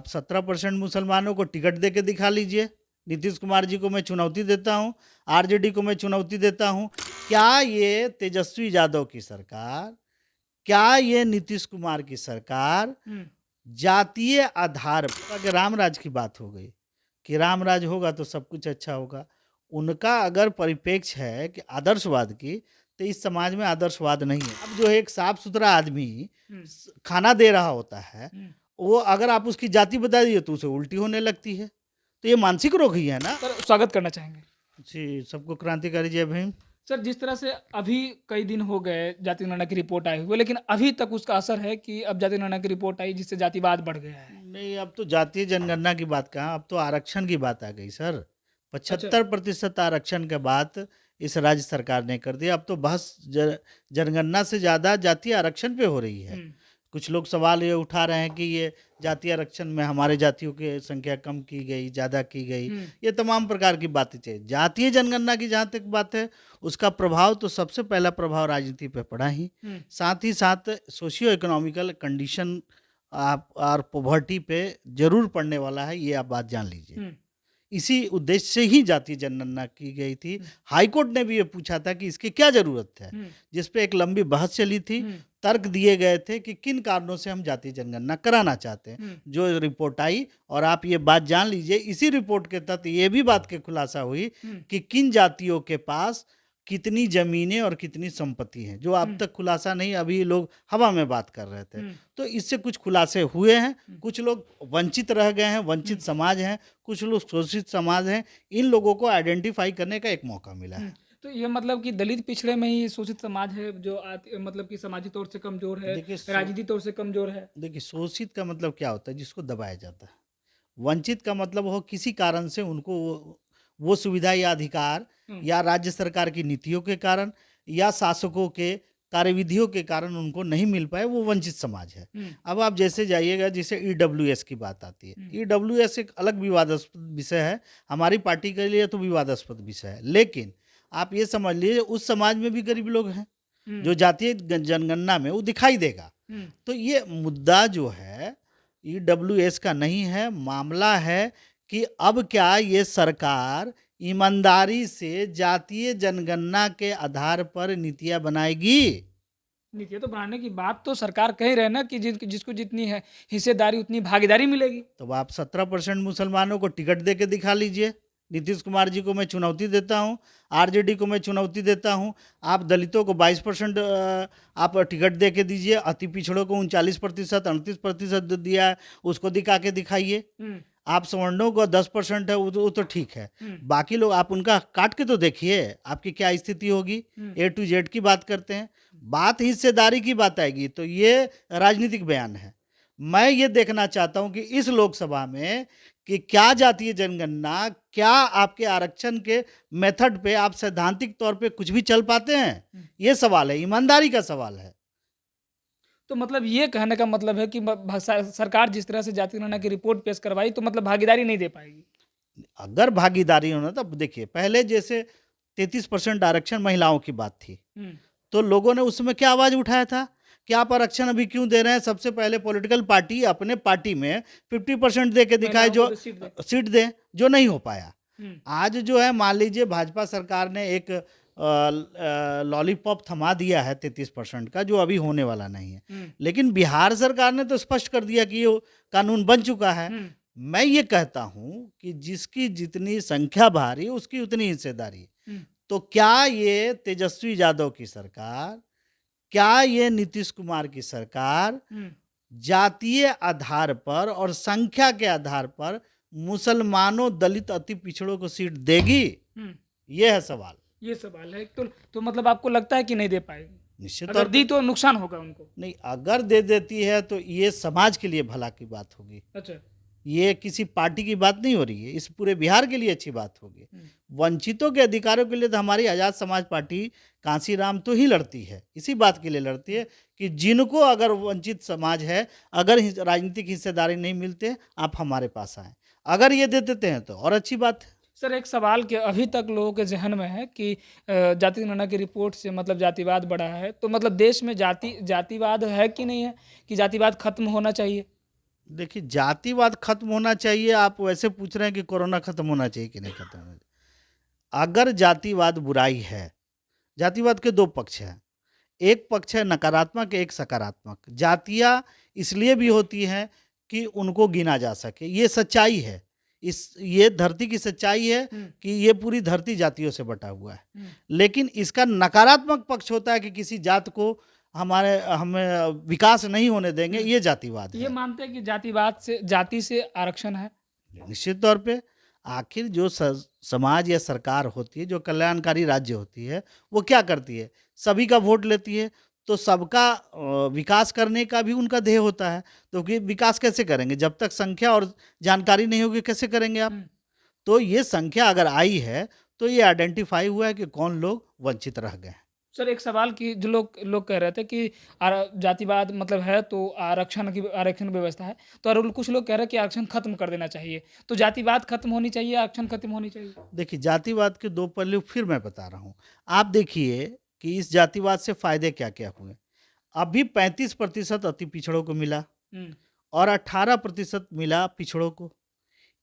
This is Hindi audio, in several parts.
आप 17% मुसलमानों को टिकट दे के दिखा लीजिए। नीतीश कुमार जी को मैं चुनौती देता हूँ, आरजेडी को मैं चुनौती देता हूँ। क्या ये तेजस्वी यादव की सरकार, क्या ये नीतीश कुमार की सरकार जातीय आधार पर, अगर रामराज की बात हो गई कि रामराज होगा तो सब कुछ अच्छा होगा, उनका अगर परिप्रेक्ष्य है कि आदर्शवाद की, तो इस समाज में आदर्शवाद नहीं है। अब जो एक साफ सुथरा आदमी खाना दे रहा होता है, वो अगर आप उसकी जाति बता दीजिए तो उसे उल्टी होने लगती है। तो ये मानसिक रोग ही है ना। सर स्वागत करना चाहेंगे। जी, सबको क्रांतिकारी जय भीम। सर जिस तरह से अभी कई दिन हो गए जाति गणना की रिपोर्ट आई हुई, लेकिन अभी तक उसका असर है कि अब जाति गणना की रिपोर्ट आई जिससे जातिवाद बढ़ गया है। नहीं, अब तो जातीय जनगणना की बात कहाँ, अब तो आरक्षण की बात आ गई सर। 75% आरक्षण के बात इस राज्य सरकार ने कर दिया। अब तो बहस जनगणना से ज़्यादा जातीय आरक्षण पे हो रही है। कुछ लोग सवाल ये उठा रहे हैं कि ये जातीय आरक्षण में हमारे जातियों की संख्या कम की गई, ज़्यादा की गई, ये तमाम प्रकार की बातें चाहिए। जातीय जनगणना की जहाँ तक बात है, उसका प्रभाव तो सबसे पहला प्रभाव राजनीति पे पड़ा ही, साथ ही साथ सोशियो इकोनॉमिकल कंडीशन आप और पॉवर्टी पे जरूर पड़ने वाला है, ये आप बात जान लीजिए। इसी उद्देश्य से ही जातीय जनगणना की गई थी। हाईकोर्ट ने भी ये पूछा था कि इसकी क्या जरूरत है, जिस पे एक लंबी बहस चली थी। तर्क दिए गए थे कि किन कारणों से हम जातीय जनगणना कराना चाहते हैं। जो रिपोर्ट आई, और आप ये बात जान लीजिए, इसी रिपोर्ट के तहत ये भी बात की खुलासा हुई कि किन जातियों के पास कितनी जमीनें और कितनी संपत्ति हैं, जो अब तक खुलासा नहीं, अभी लोग हवा में बात कर रहे थे। तो इससे कुछ खुलासे हुए हैं। कुछ लोग वंचित रह गए हैं, वंचित समाज हैं, कुछ लोग शोषित समाज हैं। इन लोगों को आइडेंटिफाई करने का एक मौका मिला है। तो ये मतलब कि दलित पिछड़े में ही शोषित समाज है जो मतलब कि सामाजिक तौर से कमजोर है, राजनीतिक तौर से कमजोर है। देखिए, शोषित का मतलब क्या होता है? जिसको दबाया जाता है। वंचित का मतलब हो किसी कारण से उनको वो सुविधा या अधिकार या राज्य सरकार की नीतियों के कारण या शासकों के कार्यविधियों के कारण उनको नहीं मिल पाए, वो वंचित समाज है। अब आप जैसे जाइएगा, जैसे ईडब्ल्यूएस की बात आती है, ईडब्ल्यूएस एक अलग विवादास्पद विषय है, हमारी पार्टी के लिए तो विवादास्पद विषय है। लेकिन आप ये समझ लीजिए, उस समाज में भी गरीब लोग हैं, जो जातीय जनगणना में वो दिखाई देगा। तो ये मुद्दा जो है ईडब्ल्यूएस का नहीं है, मामला है कि अब क्या ये सरकार ईमानदारी से जातीय जनगणना के आधार पर नीतियां बनाएगी? नीतियां तो बनाने की बात तो सरकार कह रहे हैं ना कि जिसको जितनी है हिस्सेदारी उतनी भागीदारी मिलेगी। तो आप 17% मुसलमानों को टिकट दे के दिखा लीजिए। नीतीश कुमार जी को मैं चुनौती देता हूँ, आरजेडी को मैं चुनौती देता हूँ। आप दलितों को 22% आप टिकट दे के दीजिए, अति पिछड़ों को 39%, 38% दिया है, उसको दिखा के दिखाइए। आप सवर्णों को 10% है, वो तो ठीक है। बाकी लोग आप उनका काट के तो देखिए, आपकी क्या स्थिति होगी। A to Z की बात करते हैं, बात हिस्सेदारी की बात आएगी तो ये राजनीतिक बयान है। मैं ये देखना चाहता हूं कि इस लोकसभा में कि क्या जातीय जनगणना, क्या आपके आरक्षण के मेथड पे आप सैद्धांतिक तौर पे कुछ भी चल पाते हैं? ये सवाल है, ईमानदारी का सवाल है। तो मतलब ये कहने का मतलब है कि सरकार जिस तरह से जाति गणना की रिपोर्ट पेश करवाई तो मतलब भागीदारी नहीं दे पाएगी। अगर भागीदारी होना, तो देखिए, पहले जैसे 33% आरक्षण महिलाओं की बात थी, तो लोगों ने उस समय क्या आवाज उठाया था कि आप आरक्षण अभी क्यों दे रहे हैं? सबसे पहले पॉलिटिकल पार्टी अपने पार्टी में 50% दे के दिखाए, जो सीट दे, जो नहीं हो पाया। आज जो है, मान लीजिए भाजपा सरकार ने एक लॉलीपॉप थमा दिया है 33% का, जो अभी होने वाला नहीं है। लेकिन बिहार सरकार ने तो स्पष्ट कर दिया कि ये कानून बन चुका है। मैं ये कहता हूं कि जिसकी जितनी संख्या भारी, उसकी उतनी हिस्सेदारी। तो क्या ये तेजस्वी यादव की सरकार, क्या ये नीतीश कुमार की सरकार जातीय आधार पर और संख्या के आधार पर मुसलमानों, दलित, अति पिछड़ों को सीट देगी? ये है सवाल। ये सवाल है। तो मतलब आपको लगता है कि नहीं दे पाएगी? निश्चित अगर दी तो नुकसान होगा उनको। नहीं, अगर दे देती है तो ये समाज के लिए भला की बात होगी। अच्छा, ये किसी पार्टी की बात नहीं हो रही है, इस पूरे बिहार के लिए अच्छी बात होगी। वंचितों के अधिकारों के लिए तो हमारी आज़ाद समाज पार्टी कांसीराम तो ही लड़ती है, इसी बात के लिए लड़ती है कि जिनको अगर वंचित समाज है, अगर राजनीतिक हिस्सेदारी नहीं मिलते, आप हमारे पास आए। अगर ये दे देते हैं तो और अच्छी बात है। सर एक सवाल कि अभी तक लोगों के जहन में है कि जाति गणना की रिपोर्ट से मतलब जातिवाद बढ़ा है, तो मतलब देश में जातिवाद है कि नहीं है, कि जातिवाद खत्म होना चाहिए? देखिए, जातिवाद खत्म होना चाहिए, आप वैसे पूछ रहे हैं कि कोरोना खत्म होना चाहिए कि नहीं खत्म होना चाहिए। अगर जातिवाद बुराई है, जातिवाद के 2 पक्ष हैं। एक पक्ष है नकारात्मक, एक सकारात्मक। जातियाँ इसलिए भी होती हैं कि उनको गिना जा सके, ये सच्चाई है। ये धरती की सच्चाई है हुँ, कि ये पूरी धरती जातियों से बटा हुआ है। हुँ। लेकिन इसका नकारात्मक पक्ष होता है कि किसी जात को हमें विकास नहीं होने देंगे, हुँ। ये जातिवाद ये है। मानते हैं कि जातिवाद से जाति से आरक्षण है? निश्चित तौर पे आखिर जो समाज या सरकार होती है, जो कल्याणकारी राज्य होती है, वो क्या करती है? सभी का वोट लेती है, तो सबका विकास करने का भी उनका ध्येय होता है। तो कि विकास कैसे करेंगे? जब तक संख्या और जानकारी नहीं होगी, कैसे करेंगे आप? हुँ। तो ये संख्या अगर आई है, तो ये आइडेंटिफ़ाई हुआ है कि कौन लोग वंचित रह गए हैं। सर एक सवाल कि जो लोग लोग कह रहे थे कि जातिवाद मतलब है तो आरक्षण व्यवस्था है। तो और कुछ लोग कह रहे हैं कि आरक्षण खत्म कर देना चाहिए। तो जातिवाद खत्म होनी चाहिए, आरक्षण खत्म होनी चाहिए? देखिए, जातिवाद के 2 पहलू फिर मैं बता रहा हूँ। आप देखिए कि इस जातिवाद से फ़ायदे क्या-क्या हुए। अभी 35% अति पिछड़ों को मिला हुँ, और 18% मिला पिछड़ों को।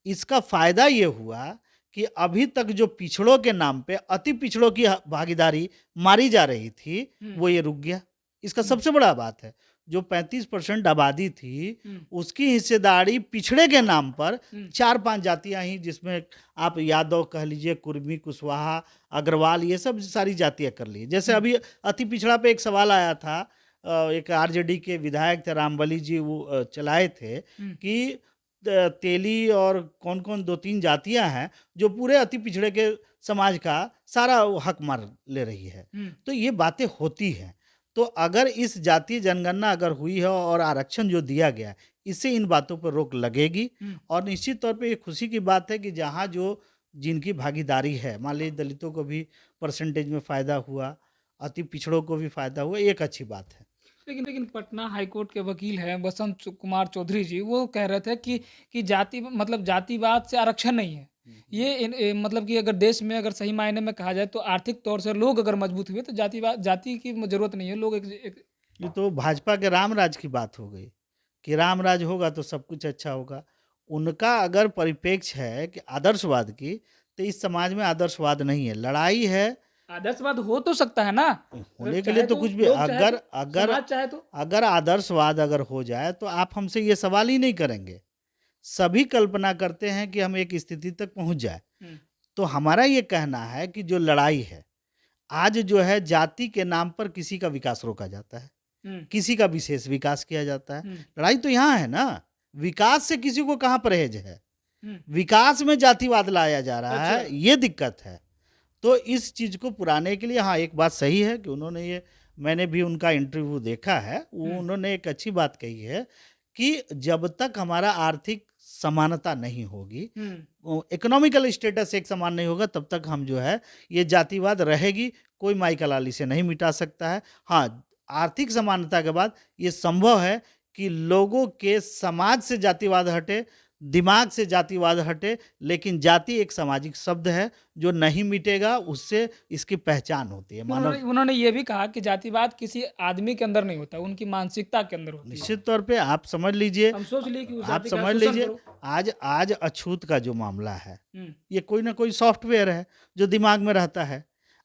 इसका फ़ायदा ये हुआ कि अभी तक जो पिछड़ों के नाम पे अति पिछड़ों की भागीदारी मारी जा रही थी, हुँ, वो ये रुक गया। इसका हुँ, सबसे बड़ा बात है, जो 35% आबादी थी, हुँ, उसकी हिस्सेदारी पिछड़े के नाम पर हुँ, 4-5 जातियाँ ही, जिसमें आप यादव कह लीजिए, कुर्मी, कुशवाहा, अग्रवाल, ये सब सारी जातियाँ कर ली। जैसे हुँ, अभी अति पिछड़ा पे एक सवाल आया था, एक आरजेडी के विधायक थे रामबली जी, वो चलाए थे हुँ, कि तेली और कौन-कौन 2-3 जातियाँ हैं, जो पूरे अति पिछड़े के समाज का सारा वो हक मार ले रही है। हुँ, तो ये बातें होती हैं। तो अगर इस जातीय जनगणना अगर हुई है और आरक्षण जो दिया गया है, इससे इन बातों पर रोक लगेगी। हुँ, और निश्चित तौर पे ये खुशी की बात है कि जहाँ जो जिनकी भागीदारी है, मान लीजिए दलितों को भी परसेंटेज में फ़ायदा हुआ, अति पिछड़ों को भी फ़ायदा हुआ, ये एक अच्छी बात है। लेकिन लेकिन पटना हाई कोर्ट के वकील हैं कुमार चौधरी जी, वो कह रहे थे कि मतलब जातिवाद से आरक्षण नहीं है। हुँ, हुँ। मतलब कि अगर देश में अगर सही मायने में कहा जाए तो आर्थिक तौर से लोग अगर मजबूत हुए तो जाति की ज़रूरत नहीं है। लोग एक ये तो भाजपा के राम राज की बात हो गई कि राम राज होगा तो सब कुछ अच्छा होगा। उनका अगर परिप्रेक्ष्य है कि आदर्शवाद की, तो इस समाज में आदर्शवाद नहीं है, लड़ाई है। आदर्शवाद हो तो सकता है ना? अगर होने के लिए चाहे तो तो कुछ भी, लोग चाहे अगर तो अगर समाज चाहे तो अगर आदर्शवाद अगर हो जाए तो आप हमसे ये सवाल ही नहीं करेंगे। सभी कल्पना करते हैं कि हम एक स्थिति तक पहुँच जाए। हुँ, तो हमारा ये कहना है कि जो लड़ाई है, आज जो है जाति के नाम पर किसी का विकास रोका जाता है। हुँ, किसी का विशेष विकास किया जाता है। हुँ, लड़ाई तो यहाँ है ना, विकास से किसी को कहाँ परहेज है? हुँ। विकास में जातिवाद लाया जा रहा अच्छा। है, ये दिक्कत है। तो इस चीज़ को पुराने के लिए हाँ, एक बात सही है कि उन्होंने ये, मैंने भी उनका इंटरव्यू देखा है, वो हुँ, उन्होंने एक अच्छी बात कही है कि जब तक हमारा आर्थिक समानता नहीं होगी, हुँ, इकोनॉमिकल स्टेटस एक समान नहीं होगा, तब तक हम जो है ये जातिवाद रहेगी, कोई माई कलाली से नहीं मिटा सकता है। हाँ, आर्थिक समानता के बाद ये संभव है कि लोगों के समाज से जातिवाद हटे, दिमाग से जातिवाद हटे, लेकिन जाति एक सामाजिक शब्द है जो नहीं मिटेगा, उससे इसकी पहचान होती है उन्होंने मानव। उन्होंने ये भी कहा कि जातिवाद किसी आदमी के अंदर नहीं होता, उनकी मानसिकता के अंदर होती है। निश्चित तौर पे आप समझ लीजिए, हम सोच लिए कि उस आप जाति का समझ शोषण लीजिए, करो। आज आज अछूत का जो मामला है, हुँ, ये कोई ना कोई सॉफ्टवेयर है जो दिमाग में रहता है।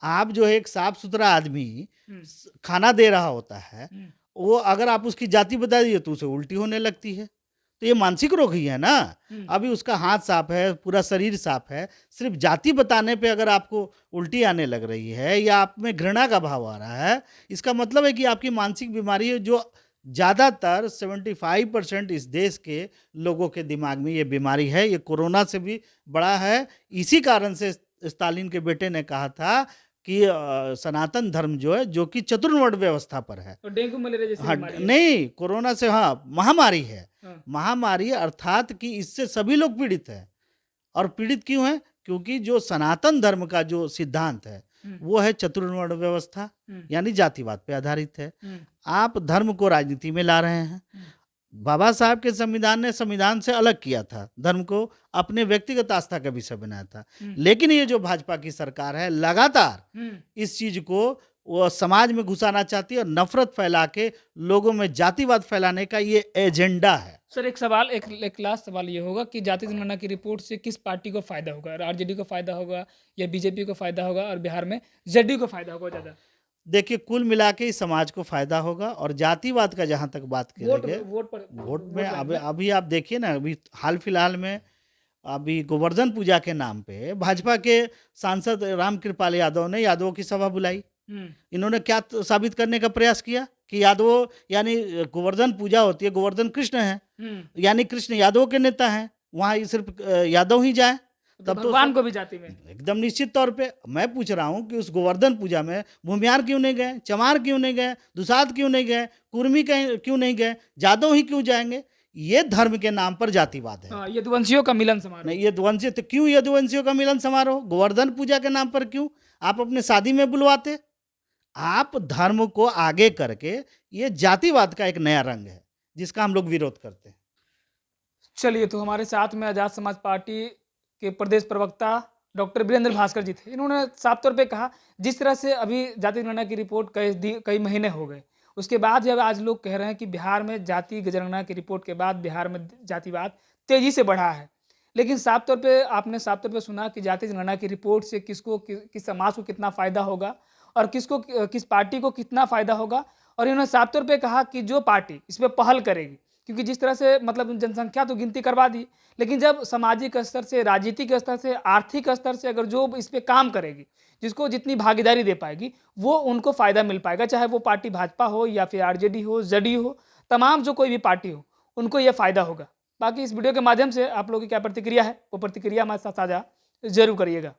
आप जो है एक साफ सुथरा आदमी हुँ, खाना दे रहा होता है, हुँ, वो अगर आप उसकी जाति बता दिए तो उसे उल्टी होने लगती है। तो ये मानसिक रोग ही है ना। हुँ, अभी उसका हाथ साफ है, पूरा शरीर साफ है, सिर्फ जाति बताने पे अगर आपको उल्टी आने लग रही है या आप में घृणा का भाव आ रहा है, इसका मतलब है कि आपकी मानसिक बीमारी है, जो ज़्यादातर 75% इस देश के लोगों के दिमाग में ये बीमारी है। ये कोरोना से भी बड़ा है। इसी कारण से स्टालिन के बेटे ने कहा था कि सनातन धर्म जो है, जो कि चतुर्वर्ण व्यवस्था पर है। और डेंगू मलेरिया जैसी हाँ, बीमारी है। नहीं, कोरोना से, हाँ, महामारी है। हाँ, महामारी अर्थात कि इससे सभी लोग पीड़ित हैं। और पीड़ित क्यों हैं? क्योंकि जो सनातन धर्म का जो सिद्धांत है, हुँ, वो है चतुर्वर्ण व्यवस्था, हुँ, यानी जातिवाद पे आधारित है। हुँ, आप धर्म को राजनीति में ला रहे हैं। हुँ, बाबा साहब के संविधान ने संविधान से अलग किया था, धर्म को अपने व्यक्तिगत आस्था का विषय बनाया था। हुँ, लेकिन ये जो भाजपा की सरकार है, लगातार हुँ, इस चीज़ को वो समाज में घुसाना चाहती है और नफ़रत फैला के लोगों में जातिवाद फैलाने का ये एजेंडा है। सर एक लास्ट सवाल ये होगा कि जाति जनगणना की रिपोर्ट से किस पार्टी को फ़ायदा होगा? आरजेडी को फ़ायदा होगा या बीजेपी को फ़ायदा होगा और बिहार में जेडीयू को फ़ायदा होगा ज़्यादा? देखिए, कुल मिला के इस समाज को फ़ायदा होगा। और जातिवाद का जहाँ तक बात करेंगे, वोट वोट में बैंक अभी में? अभी आप देखिए ना, अभी हाल-फिलहाल में अभी गोवर्धन पूजा के नाम पे भाजपा के सांसद रामकृपाल यादव ने यादवों की सभा बुलाई। हुँ, इन्होंने क्या साबित करने का प्रयास किया कि यादवों, यानी गोवर्धन पूजा होती है, गोवर्धन कृष्ण हैं, हुँ। यानी कृष्ण यादवों के नेता हैं, वहाँ ये सिर्फ यादव ही जाए। तो तब तो भगवान को भी जाति में? एकदम निश्चित तौर पे मैं पूछ रहा हूँ कि उस गोवर्धन पूजा में भूमियार क्यों नहीं गए, चमार क्यों नहीं गए, दुसाध क्यों नहीं गए, कुर्मी क्यों नहीं गए, जादव ही क्यों जाएंगे? ये धर्म के नाम पर जातिवाद है। हाँ, यदुवंशियों का मिलन समारोह। नहीं, यदुवंशी तो क्यों, यदुवंशियों का मिलन समारोह गोवर्धन पूजा के नाम पर क्यों आप अपने शादी में बुलवाते? आप धर्म को आगे करके, ये जातिवाद का एक नया रंग है जिसका हम लोग विरोध करते हैं। चलिए, तो हमारे साथ में आज़ाद समाज पार्टी के प्रदेश प्रवक्ता डॉक्टर वीरेंद्र भास्कर जी थे। इन्होंने साफ तौर पे कहा, जिस तरह से अभी जाति जनगणना की रिपोर्ट कई महीने हो गए, उसके बाद जब आज लोग कह रहे हैं कि बिहार में जाति जनगणना की रिपोर्ट के बाद बिहार में जातिवाद तेज़ी से बढ़ा है। लेकिन आपने साफ तौर पे सुना कि जाति जनगणना की रिपोर्ट से किस समाज को कितना फ़ायदा होगा और किस पार्टी को कितना फ़ायदा होगा। और इन्होंने साफ तौर पे कहा कि जो पार्टी इस पे पहल करेगी, क्योंकि जिस तरह से मतलब जनसंख्या तो गिनती करवा दी, लेकिन जब सामाजिक स्तर से, राजनीतिक स्तर से, आर्थिक स्तर से अगर जो इस पे काम करेगी, जिसको जितनी भागीदारी दे पाएगी, वो उनको फ़ायदा मिल पाएगा। चाहे वो पार्टी भाजपा हो या फिर आरजेडी हो, जेडीयू हो, तमाम जो कोई भी पार्टी हो, उनको ये फ़ायदा होगा। बाकी इस वीडियो के माध्यम से आप लोगों की क्या प्रतिक्रिया है, वो प्रतिक्रिया हमारे साथ साझा ज़रूर करिएगा।